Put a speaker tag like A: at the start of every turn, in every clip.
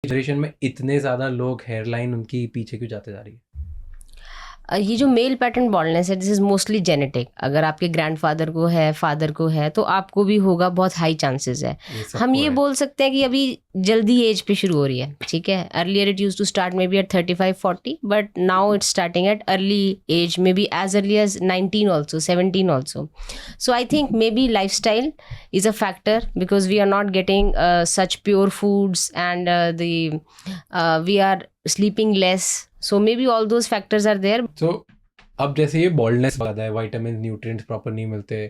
A: Generation में इतने ज़्यादा लोग हेयरलाइन उनकी पीछे क्यों जाते जा रही है?
B: ये जो मेल पैटर्न बॉल्डनेस है, दिस इज मोस्टली जेनेटिक। अगर आपके ग्रैंडफादर को है, फादर को है, तो आपको भी होगा, बहुत हाई चांसेस है। हम ये बोल सकते हैं कि अभी जल्दी एज पे शुरू हो रही है, ठीक है। Earlier it use to start maybe at 35-40, but now it's starting at early age, maybe age early age 19 also, 17 also. So I think maybe lifestyle is a factor, because we are not getting such pure foods, and we are sleeping less. So maybe all those factors are there.
A: So अब जैसे ये baldness ज़्यादा है, vitamin nutrients proper नहीं मिलते,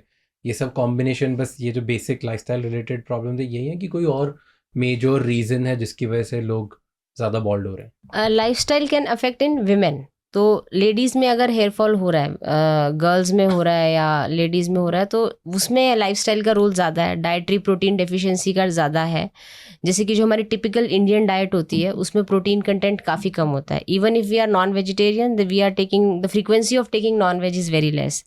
A: ये सब combination, बस ये जो बेसिक लाइफस्टाइल रिलेटेड प्रॉब्लम है यही है कि कोई और मेजर रीज़न है जिसकी वजह से लोग ज़्यादा बॉल्ड हो रहे हैं?
B: Lifestyle can affect in women. तो लेडीज़ में अगर हेयर फॉल हो रहा है, गर्ल्स में हो रहा है या लेडीज़ में हो रहा है, तो उसमें लाइफस्टाइल का रोल ज़्यादा है, डाइटरी प्रोटीन डेफिशिएंसी का ज़्यादा है. जैसे कि जो हमारी टिपिकल इंडियन डाइट होती है उसमें प्रोटीन कंटेंट काफ़ी कम होता है. Even if we are non vegetarian, we are taking the frequency of taking non veg is very less.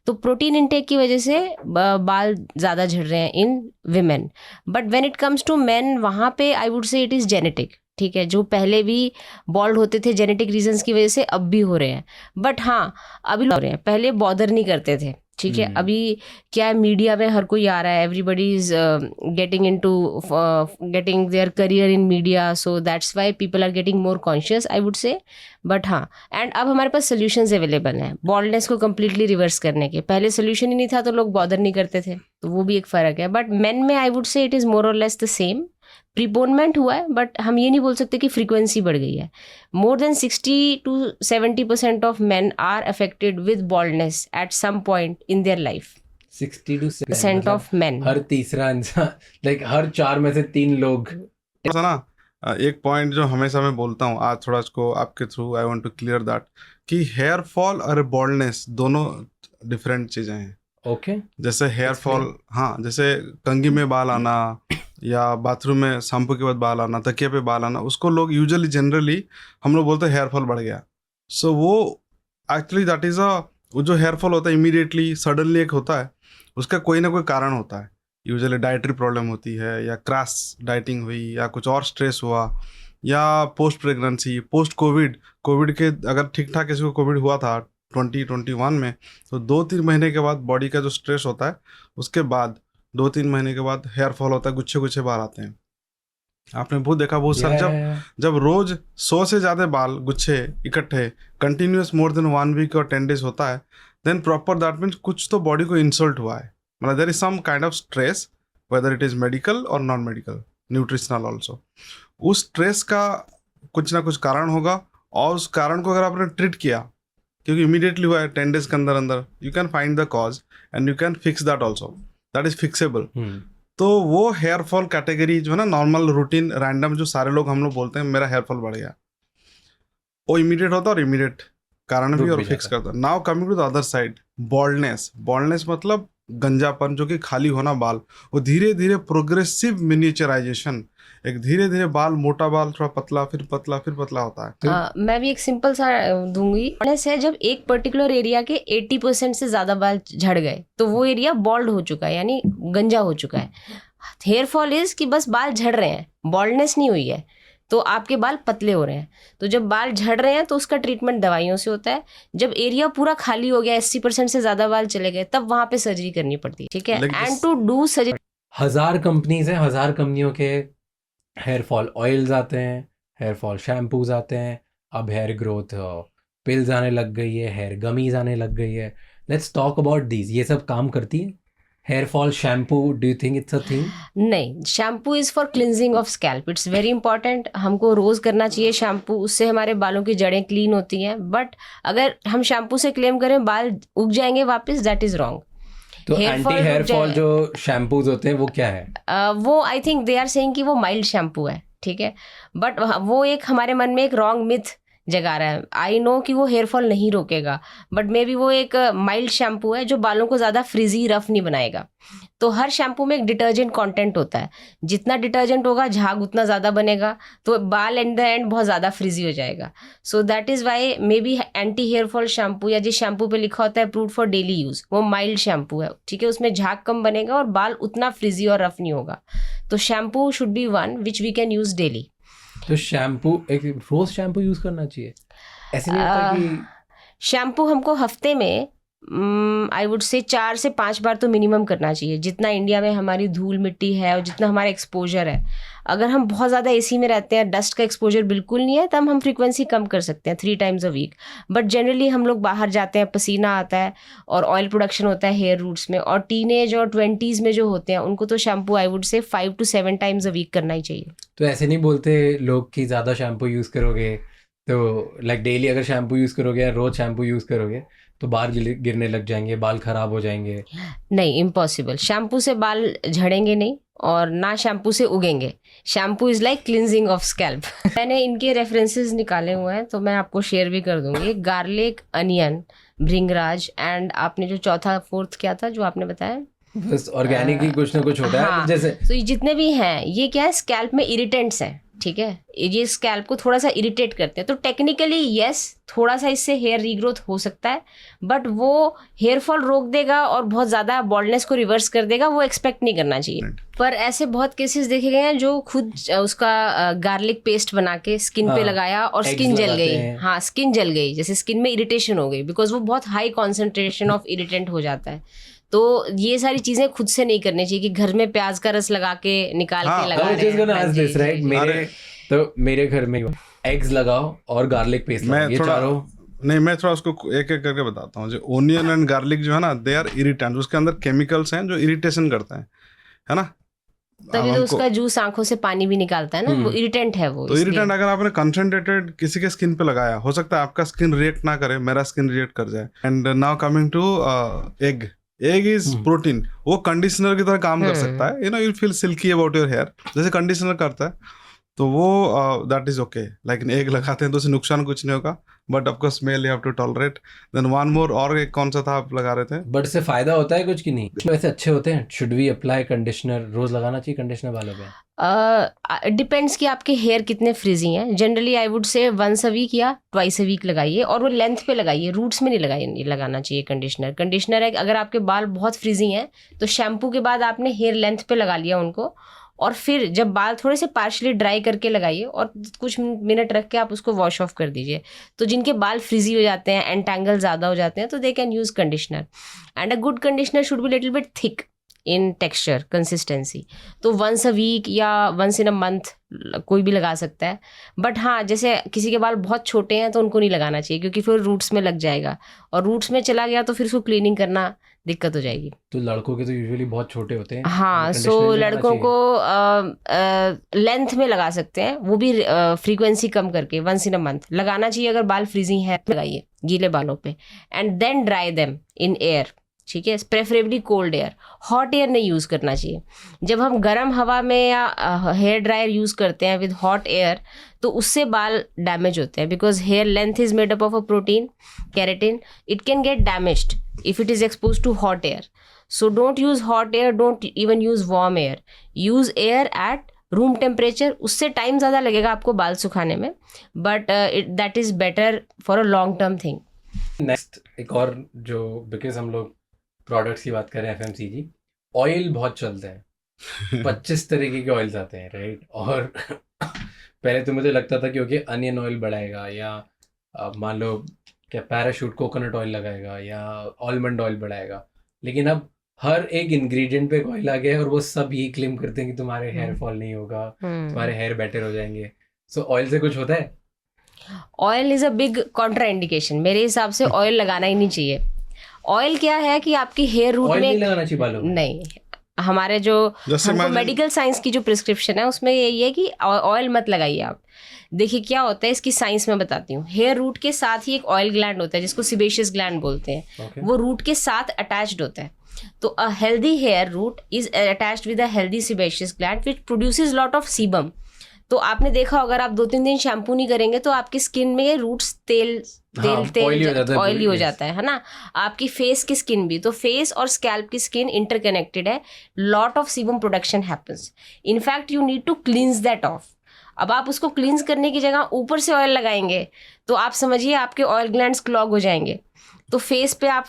B: तो प्रोटीन इंटेक की वजह से बाल ज़्यादा झड़ रहे हैं in women. But when it comes to men, वहाँ पे I would say it is genetic, ठीक है. जो पहले भी बॉल्ड होते थे जेनेटिक रीजंस की वजह से, अब भी हो रहे हैं. बट हाँ, अभी हो रहे हैं, पहले बॉदर नहीं करते थे, ठीक है. अभी क्या है, मीडिया में हर कोई आ रहा है, everybody is getting into getting their career in media, so that's why people are getting more conscious, I would say. But हाँ, एंड अब हमारे पास सोल्यूशंस अवेलेबल हैं बॉल्डनेस को कम्प्लीटली रिवर्स करने के. पहले सोल्यूशन ही नहीं था तो लोग बॉदर नहीं करते थे, तो वो भी एक फ़र्क है. बट मेन में आई would say it is more और लेस द सेम. प्रीपोनमेंट हुआ है, बट हम ये नहीं बोल सकते कि फ्रीक्वेंसी बढ़ गई है. More than 60-70% of men are affected with baldness at some point in their life.
A: 60%
B: of men,
A: हर तीसरा इंसान, लाइक हर 4 में से 3 लोग.
C: ऐसा ना, एक पॉइंट जो हमेशा मैं बोलता हूँ, आज थोड़ा इसको आपके through I want to clear that, कि हेयर फॉल और बॉल्डनेस दोनों डिफरेंट चीज़ें हैं.
A: ओके.
C: जैसे हेयर फॉल, हाँ, जैसे कंघी में बाल आना या बाथरूम में शैम्पू के बाद बाल आना, तकिए पे बाल आना, उसको लोग यूजुअली जनरली हम लोग बोलते हैं हेयर फॉल बढ़ गया. सो वो एक्चुअली दैट इज़ वो जो हेयर फॉल होता है इमीडिएटली सडनली एक होता है, उसका कोई ना कोई कारण होता है. यूजुअली डाइटरी प्रॉब्लम होती है, या क्रैश डाइटिंग हुई, या कुछ और स्ट्रेस हुआ, या पोस्ट प्रेगनेंसी, पोस्ट कोविड के अगर ठीक ठाक किसी को कोविड हुआ था 2021 में, तो 2-3 महीने के बाद बॉडी का जो स्ट्रेस होता है, उसके बाद 2-3 महीने के बाद हेयर फॉल होता है, गुच्छे बाल आते हैं. आपने बहुत देखा, बहुत सारे जब रोज 100 से ज़्यादा बाल गुच्छे इकट्ठे कंटिन्यूस मोर देन 1 वीक और 10 डेज होता है, देन प्रॉपर दैट मीन्स कुछ तो बॉडी को इंसल्ट हुआ है. मतलब there is some kind of stress, whether it is medical और नॉन मेडिकल, न्यूट्रिशनल ऑल्सो. उस स्ट्रेस का कुछ ना कुछ कारण होगा, और उस कारण को अगर आपने ट्रीट किया, क्योंकि इमीडिएटली हुआ है 10 डेज के अंदर you can find the cause and you can fix that also, that is fixable. तो वो हेयर फॉल कैटेगरी जो है ना, नॉर्मल रूटीन रैंडम जो सारे लोग हम लोग बोलते हैं मेरा हेयर फॉल बढ़ गया, वो इमीडिएट होता है और इमीडिएट कारण भी और फिक्स करता है. Now coming to the other side, baldness मतलब गंजापन, जो कि खाली होना बाल, वो धीरे धीरे प्रोग्रेसिव मिनिएचराइजेशन, एक धीरे धीरे बाल, मोटा बाल थोड़ा पतला, फिर पतला, फिर पतला होता है.
B: मैं भी एक सिंपल सा दूंगी. बॉल्डनेस है जब एक पर्टिकुलर एरिया के 80% से ज़्यादा बाल झड़ गए, तो वो एरिया बॉल्ड हो चुका है, यानी गंजा हो चुका है. हेयर फॉल इज कि बस बाल झड़ रहे हैं, बॉल्डनेस नहीं हुई है, तो आपके बाल पतले हो रहे हैं. तो जब बाल झड़ रहे हैं तो उसका ट्रीटमेंट दवाइयों से होता है. जब एरिया पूरा खाली हो गया, 80% से ज़्यादा बाल चले गए, तब वहाँ पे सर्जरी करनी पड़ती है, ठीक है. And to do surgery,
A: 1000 companies हैं, 1000 कंपनियों के हेयर फॉल ऑयल्स आते हैं, हेयर फॉल शैम्पूज आते हैं, अब हेयर ग्रोथ पिल्स आने लग गई है, हेयर गमीज आने लग गई है. Let's talk about these. ये सब काम करती है? Hair fall shampoo, do you think it's a thing?
B: नहीं, shampoo is for cleansing of scalp, it's very important. हमको रोज़ करना चाहिए शैम्पू, उससे हमारे बालों की जड़ें क्लीन होती हैं. बट अगर हम शैम्पू से क्लेम करें बाल उग जाएंगे वापस, दैट इज़ रॉन्ग.
A: तो एंटी हेयर फॉल जो शैम्पूज होते हैं वो क्या है?
B: वो I think they are saying कि वो माइल्ड शैम्पू है, ठीक है. बट वो एक हमारे मन में एक रॉन्ग मिथ जगा रहा है. आई नो कि वो हेयर फॉल नहीं रोकेगा, बट मे बी वो एक माइल्ड शैम्पू है जो बालों को ज़्यादा फ्रिजी रफ नहीं बनाएगा. तो हर शैम्पू में एक डिटर्जेंट कंटेंट होता है, जितना डिटर्जेंट होगा झाग उतना ज़्यादा बनेगा, तो बाल एट द एंड बहुत ज़्यादा फ्रिजी हो जाएगा. So that is why maybe anti hair fall shampoo, या जिस शैम्पू पे लिखा होता है अप्रूव्ड फॉर डेली यूज़, वो माइल्ड शैम्पू है, ठीक है. उसमें झाग कम बनेगा और बाल उतना फ्रिजी और रफ नहीं होगा. तो shampoo should be one which we can use daily.
A: तो शैम्पू एक रोज शैम्पू यूज करना चाहिए, ऐसे नहीं होता कि
B: शैम्पू हमको हफ्ते में आई वुड से 4 से 5 बार तो मिनिमम करना चाहिए, जितना इंडिया में हमारी धूल मिट्टी है और जितना हमारा एक्सपोजर है। अगर हम बहुत ज़्यादा एसी में रहते हैं, डस्ट का एक्सपोजर बिल्कुल नहीं है, तब हम फ्रीक्वेंसी कम कर सकते हैं 3 times a week. But generally हम लोग बाहर जाते हैं, पसीना आता है और ऑयल प्रोडक्शन होता है हेयर रूट्स में, और टीनेज और 20s में जो होते हैं उनको तो शैम्पू आई वुड से 5 to 7 टाइम्स अ वीक करना ही चाहिए।
A: तो ऐसे नहीं बोलते लोग कि ज़्यादा शैम्पू यूज़ करोगे तो लाइक डेली अगर शैम्पू यूज़ करोगे या रोज़ शैम्पू यूज़ करोगे तो बाल गिरने लग जाएंगे, बाल खराब हो जाएंगे?
B: नहीं, इम्पॉसिबल। शैम्पू से बाल झड़ेंगे नहीं और ना शैम्पू से उगेंगे। Shampoo is like cleansing of scalp. मैंने इनके रेफरेंसेस निकाले हुए हैं तो मैं आपको शेयर भी कर दूंगी। गार्लिक, अनियन, भृंगराज एंड आपने जो चौथा 4th क्या था जो आपने बताया?
A: बस ऑर्गेनिक ही कुछ ना कुछ होता है।
B: हाँ,
A: जैसे
B: तो ये जितने भी हैं ये क्या है, स्कैल्प में इरिटेंट्स हैं, ठीक है, ये स्कैल्प को थोड़ा सा इरिटेट करते हैं। तो टेक्निकली यस, थोड़ा सा इससे हेयर रीग्रोथ हो सकता है, बट वो हेयर फॉल रोक देगा और बहुत ज़्यादा बॉल्डनेस को रिवर्स कर देगा, वो एक्सपेक्ट नहीं करना चाहिए। पर ऐसे बहुत केसेस देखे गए हैं जो खुद उसका गार्लिक पेस्ट बना के स्किन पे लगाया और स्किन जल गई। हाँ, स्किन जल गई, जैसे स्किन में इरिटेशन हो गई, बिकॉज वो बहुत हाई कॉन्सेंट्रेशन ऑफ इरिटेंट हो जाता है। तो ये सारी चीजें खुद से नहीं करनी चाहिए कि घर में प्याज का रस लगा के निकाल के लगा रहे हैं।
A: मेरे घर में एग्स लगाओ और गार्लिक पेस्ट लगाओ, ये चारों
C: नहीं, मैं थोड़ा उसको एक एक करके बताता हूँ। जो ओनियन एंड गार्लिक जो है ना, दे आर इरिटेंट, उसके अंदर केमिकल्स हैं जो इरिटेशन करते हैं, है ना।
B: तभी तो उसका जूस आंखों से पानी भी निकालता है ना, वो इरिटेंट है वो।
C: तो इरिटेंट अगर आपने कंसंट्रेटेड किसी के स्किन पे लगाया, हो सकता है आपका स्किन रिएक्ट ना करे, मेरा स्किन रिएक्ट कर जाए। And now coming to egg is protein, वो कंडीशनर की तरह काम कर सकता है, you know, you feel silky about your hair, जैसे कंडीशनर करता है। तो वो that is okay. Like egg लगाते हैं तो उससे नुकसान कुछ नहीं होगा, but of course smell you have to tolerate. Then one more, और एक कौन सा था आप लगा रहे थे?
A: बट इससे फायदा होता है कुछ कि नहीं? वैसे अच्छे होते हैं? Should we apply conditioner? रोज लगाना चाहिए कंडीशनर बालों पे?
B: डिपेंड्स कि आपके हेयर कितने फ्रिजी हैं। जनरली आई वुड से 1 a week या 2 a week लगाइए, और वो लेंथ पे लगाइए, रूट्स में नहीं लगाना चाहिए कंडीशनर। कंडीशनर है अगर आपके बाल बहुत फ्रिजी हैं तो शैम्पू के बाद आपने हेयर लेंथ पे लगा लिया उनको, और फिर जब बाल थोड़े से पार्शली ड्राई करके लगाइए और कुछ मिनट रख के आप उसको वॉश ऑफ कर दीजिए। तो जिनके बाल फ्रिजी हो जाते हैं, एंटेंगल ज़्यादा हो जाते हैं, तो they can use conditioner. And a good conditioner should be little bit thick in texture, consistency. तो 1 a week या 1 in a month कोई भी लगा सकता है। बट हाँ, जैसे किसी के बाल बहुत छोटे हैं तो उनको नहीं लगाना चाहिए, क्योंकि फिर रूट्स में लग जाएगा, और रूट्स में चला गया तो फिर उसको क्लीनिंग करना दिक्कत हो जाएगी।
A: तो लड़कों के तो यूजुअली बहुत छोटे होते हैं।
B: हाँ, सो लड़कों को लेंथ में लगा सकते हैं, वो भी फ्रीक्वेंसी कम करके 1 in a month लगाना चाहिए। अगर बाल फ्रीजिंग है लगाइए गीले बालों पे, and then dry them in air, ठीक है, preferably cold air. Hot air नहीं यूज़ करना चाहिए। जब हम गर्म हवा में या हेयर ड्रायर यूज़ करते हैं विद हॉट एयर, तो उससे बाल डैमेज होते हैं, because hair length is made up of a protein, keratin. It can get damaged if it is exposed to hot air. So don't use hot air, don't even use warm air. Use air at room temperature. उससे time ज़्यादा लगेगा आपको बाल सुखाने में, but that is better for a long term thing.
A: Next एक और जो, बिकॉज हम लोग प्रोडक्ट्स की बात करें, FMCG ऑयल बहुत चलते हैं। 25 तरीके के ऑयल्स आते हैं, राइट? और पहले तो मुझे लगता था कि ओके अनियन ऑयल बढ़ाएगा, या मान लो क्या पैराशूट कोकोनट ऑयल लगाएगा, या आलमंड ऑयल बढ़ाएगा, लेकिन अब हर एक इंग्रेडिएंट पे ऑयल आ गया है और वो सब ये क्लेम करते हैं कि तुम्हारे हेयर फॉल नहीं होगा, तुम्हारे हेयर बेटर हो जाएंगे। सो ऑयल से कुछ होता है?
B: Oil is a big Contra indication. मेरे हिसाब से ऑयल लगाना ही नहीं चाहिए। ऑयल क्या है कि आपकी हेयर रूट में
A: नहीं लगाना चाहिए बालों में।
B: नहीं, हमारे जो हमको मेडिकल साइंस की जो प्रिस्क्रिप्शन है उसमें यही है कि ऑयल मत लगाइए आप। देखिए क्या होता है, इसकी साइंस में बताती हूँ। हेयर रूट के साथ ही एक ऑयल ग्लैंड होता है जिसको सिबेशियस ग्लैंड बोलते हैं। वो रूट के साथ अटैच्ड होता है। तो a healthy hair root is attached with a healthy sebaceous gland which produces lot of sebum. तो आपने देखा अगर आप 2-3 दिन शैम्पू नहीं करेंगे तो आपकी स्किन में रूट्स तेल ऑयली हो जाता है ना। आपकी फेस की स्किन भी, तो फेस और स्कैल्प की स्किन इंटरकनेक्टेड है। Lot of sebum production happens. In fact you need to cleanse that off. अब आप उसको क्लींस करने की जगह ऊपर से ऑयल लगाएंगे तो आप समझिए आपके ऑयल ग्लैंड्स क्लॉग हो जाएंगे। तो फेस पे आप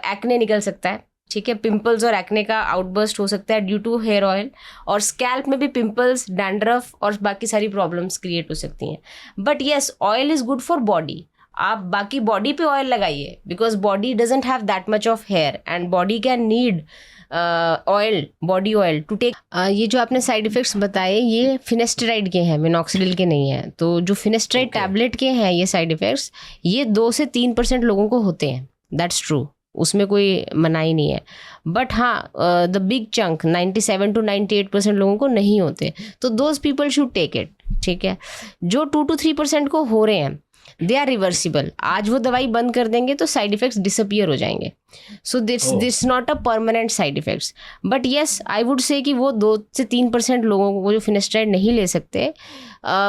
B: एक्ने निकल सकता है, ठीक है, पिंपल्स और एक्ने का आउटबर्स्ट हो सकता है ड्यू टू हेयर ऑयल, और स्कैल्प में भी पिंपल्स, डैंड्रफ और बाकी सारी प्रॉब्लम्स क्रिएट हो सकती हैं. But yes, oil is good for body. आप बाकी बॉडी पे ऑयल लगाइए, because body doesn't have that much of hair and body can need oil, body oil to take. ये जो आपने साइड इफेक्ट्स बताए ये फिनेस्टेराइड के हैं, मिनॉक्सिडिल के नहीं हैं. तो जो फिनेस्टेराइड टैबलेट के हैं ये साइड इफेक्ट्स, ये 2 से 3% लोगों को होते हैं. दैट्स ट्रू, उसमें कोई मनाही नहीं है. बट हाँ, द बिग चंक 97 to 98% लोगों को नहीं होते. तो those people should take it. ठीक है, जो 2 to 3% को हो रहे हैं दे आर रिवर्सिबल. आज वो दवाई बंद कर देंगे तो साइड इफेक्ट्स डिसअपियर हो जाएंगे. So this not a permanent side effects. But yes, I would से कि वो 2 से 3% लोगों को जो फिनेस्टेराइड नहीं ले सकते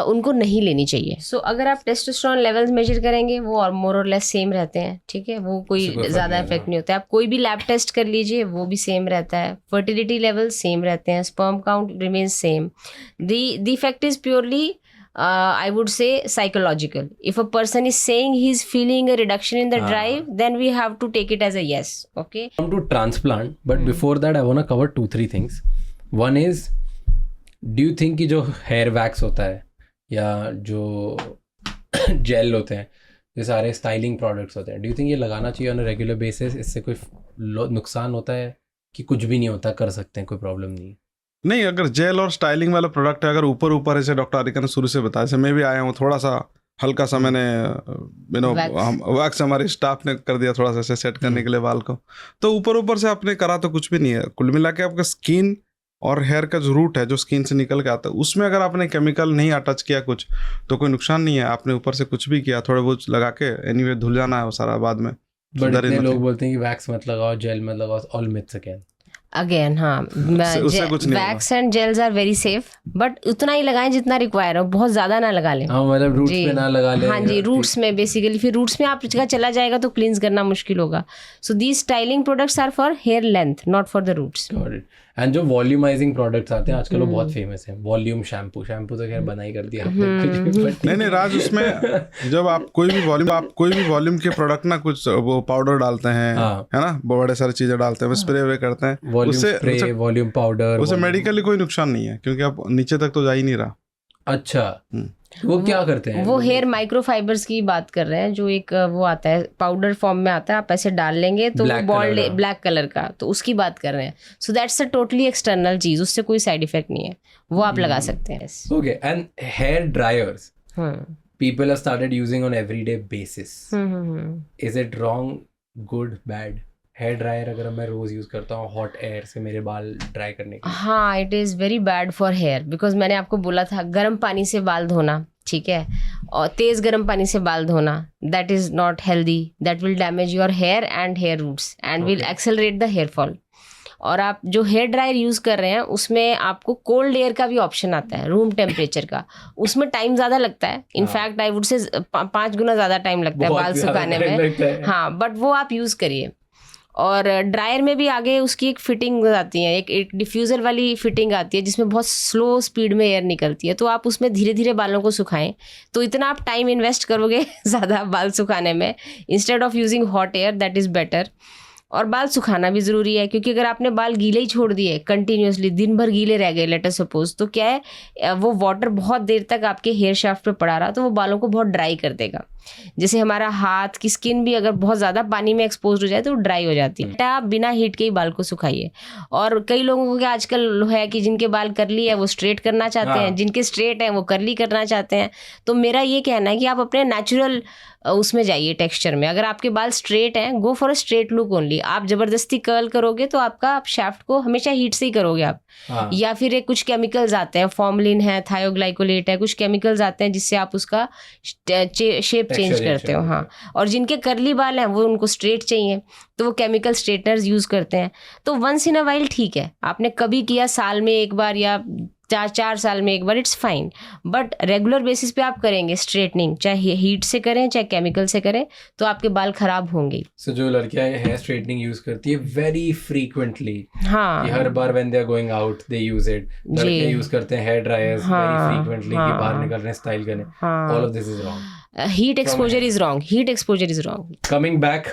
B: उनको नहीं लेनी चाहिए. सो अगर आप टेस्टोस्टेरोन लेवल्स मेजर करेंगे वो और मोर और लेस सेम रहते हैं. ठीक है, वो कोई ज़्यादा इफेक्ट नहीं होता है. आप कोई भी लैब टेस्ट कर लीजिए वो भी सेम रहता है. फर्टिलिटी लेवल सेम रहते हैं. Sperm count remains same. The effect is purely I would say psychological. If a person is saying he's feeling a reduction in the drive, then we have to take it as a yes. Okay.
A: Come to transplant, but before that I want to cover 2-3 things. One is, do you think कि जो hair wax होता है या जो gel होते हैं, ये सारे styling products होते हैं, do you think ये लगाना चाहिए on a regular basis? इससे कोई नुकसान होता है कि कुछ भी नहीं होता, कर सकते हैं, कोई प्रॉब्लम नहीं है?
C: नहीं, अगर जेल और स्टाइलिंग वाला प्रोडक्ट है, अगर ऊपर ऊपर ऐसे डॉक्टर आरिका ने शुरू से बताया, जैसे मैं भी आया हूँ, थोड़ा सा हल्का सा मैंने वैक्स हमारे स्टाफ ने कर दिया थोड़ा सा ऐसे सेट करने के लिए बाल को, तो ऊपर ऊपर से आपने करा तो कुछ भी नहीं है. कुल मिला के आपका स्किन और हेयर का जो रूट है जो स्किन से निकल के आता है, उसमें अगर आपने केमिकल नहीं अटैच किया कुछ तो कोई नुकसान नहीं है. आपने ऊपर से कुछ भी किया, थोड़े बहुत लगा के एनीवे धुल जाना है वो सारा बाद में.
A: बट इतने लोग बोलते हैं कि वैक्स मत लगाओ, जेल मत लगाओ, ऑल मिथ्स
B: अगेन. हाँ, wax and gels are very safe, बट उतना ही लगाएं जितना रिक्वायर हो, बहुत ज्यादा ना लगा लें.
A: हाँ, मतलब रूट्स पे ना लगा लें.
B: हाँ जी, रूट्स में बेसिकली, फिर रूट्स में आपका चला जाएगा तो क्लींस करना मुश्किल होगा. So these styling products are for hair length, not for the roots.
A: And जो वॉल्यूमाइजिंग प्रोडक्ट्स आते हैं आजकल वो बहुत फेमस है. वॉल्यूम शैम्पू तो खैर बना ही कर दिया आपने.
C: नहीं राज, उसमें जब आप कोई भी वॉल्यूम के प्रोडक्ट ना कुछ वो पाउडर डालते हैं, है ना, बड़े सारी चीजें डालते हैं, स्प्रे वे करते हैं,
A: उससे वॉल्यूम पाउडर,
C: उससे मेडिकली कोई नुकसान नहीं है क्योंकि आप नीचे तक तो जा ही नहीं रहा.
A: अच्छा, वो क्या करते हैं?
B: वो हेयर माइक्रोफाइबर्स की बात कर रहे हैं, जो एक वो आता है पाउडर फॉर्म में आता है, आप ऐसे डाल लेंगे तो वो बॉल ब्लैक कलर का, तो उसकी बात कर रहे हैं. So that's a totally external चीज, उससे कोई साइड इफेक्ट नहीं है, वो आप लगा सकते हैं.
A: Okay. And hair dryers people have started using on everyday basis. Is it wrong, good, bad? Hair dryer अगर मैं रोज यूज करता हूँ हॉट एयर से मेरे बाल ड्राई करने के लिए,
B: हाँ, it is very bad for hair, because मैंने आपको बोला था गर्म पानी से बाल धोना, ठीक है, और तेज़ गर्म पानी से बाल धोना, that is not healthy. That will damage your hair and hair roots and will accelerate the hair fall. और आप जो हेयर ड्रायर यूज़ कर रहे हैं उसमें आपको कोल्ड एयर का भी ऑप्शन आता है, रूम टेम्परेचर का. उसमें टाइम ज़्यादा लगता है, इनफैक्ट आई वुड से 5 गुना ज़्यादा टाइम लगता है बाल सुखाने में. हाँ, बट वो आप यूज़ करिए. और ड्रायर में भी आगे उसकी एक फिटिंग आती है, एक डिफ्यूज़र वाली फिटिंग आती है जिसमें बहुत स्लो स्पीड में एयर निकलती है, तो आप उसमें धीरे धीरे बालों को सुखाएं, तो इतना आप टाइम इन्वेस्ट करोगे ज़्यादा बाल सुखाने में, instead of using hot air, that is better. और बाल सुखाना भी ज़रूरी है, क्योंकि अगर आपने बाल गीले ही छोड़ दिए कंटिन्यूसली, दिन भर गीले रह गए लेट अस सपोज, तो क्या है वो वाटर बहुत देर तक आपके हेयर शाफ्ट पे पड़ा रहा तो वो बालों को बहुत ड्राई कर देगा. जैसे हमारा हाथ की स्किन भी अगर बहुत ज़्यादा पानी में एक्सपोज हो जाए तो ड्राई हो जाती है. आप बिना हीट के ही बाल को सुखाइए. और कई लोगों को क्या आजकल है कि जिनके बाल करली है वो स्ट्रेट करना चाहते हैं, जिनके स्ट्रेट है वो करली करना चाहते हैं. तो मेरा ये कहना है कि आप अपने नेचुरल उसमें जाइए टेक्सचर में. अगर आपके बाल स्ट्रेट हैं, go for a straight look only. आप जबरदस्ती कर्ल करोगे तो आपका आप शाफ्ट को हमेशा हीट से ही करोगे आप. या फिर एक कुछ केमिकल्स आते हैं, फॉर्मलिन है, थायोग्लाइकोलेट है, कुछ केमिकल्स आते हैं जिससे आप उसका शेप चेंज करते हो. हाँ, और जिनके कर्ली बाल हैं वो उनको स्ट्रेट चाहिए तो वो केमिकल स्ट्रेटनर्स यूज़ करते हैं. तो वंस इन अ वाइल ठीक है, आपने कभी किया साल में एक बार या 4 साल में एक बार, it's fine. But regular basis पे आप करेंगे स्ट्रेटनिंग, चाहे हीट से करें चाहे केमिकल से करें, तो आपके बाल खराब होंगे.
A: सो जो लड़कियां हेयर स्ट्रेटनिंग यूज करती है वेरी फ्रीक्वेंटली,
B: हाँ,
A: हर बार when they are going out they use it. लड़के यूज करते हैं हेयर ड्रायर्स वेरी फ्रीक्वेंटली कि बाहर निकल रहे हैं स्टाइल करने. All of this is wrong.
B: Heat exposure is wrong. Coming
A: back,